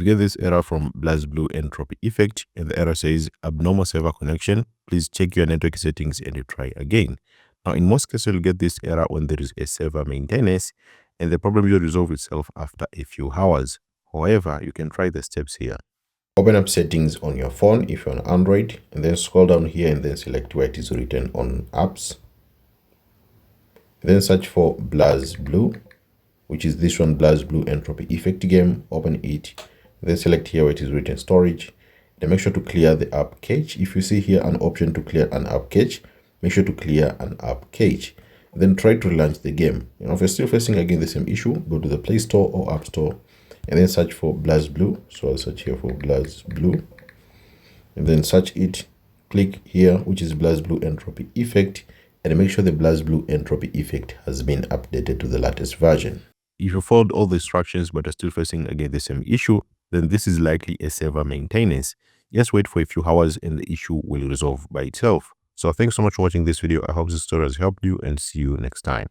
you get this error from BlazBlue Entropy Effect and the error says abnormal server connection, please check your network settings and you try again. Now, in most cases, you'll get this error when there is a server maintenance and the problem will resolve itself after a few hours. However, you can try the steps here. Open up settings on your phone if you're on Android, and then scroll down here and then select where it is written on apps. Then search for BlazBlue, which is this one, BlazBlue Entropy Effect game. Open it, then select here where it is written storage. Then make sure to clear the app cache. If you see here an option to clear an app cache, make sure to clear an app cache. Then try to launch the game. If you're still facing again the same issue, go to the Play Store or App Store and then search for BlazBlue. So I'll search here for BlazBlue and then search it. Click here, which is BlazBlue Entropy Effect, and make sure the BlazBlue Entropy Effect has been updated to the latest version. If you followed all the instructions but are still facing again the same issue, then this is likely a server maintenance. Just wait for a few hours and the issue will resolve by itself. So thanks so much for watching this video. I hope this tutorial has helped you and see you next time.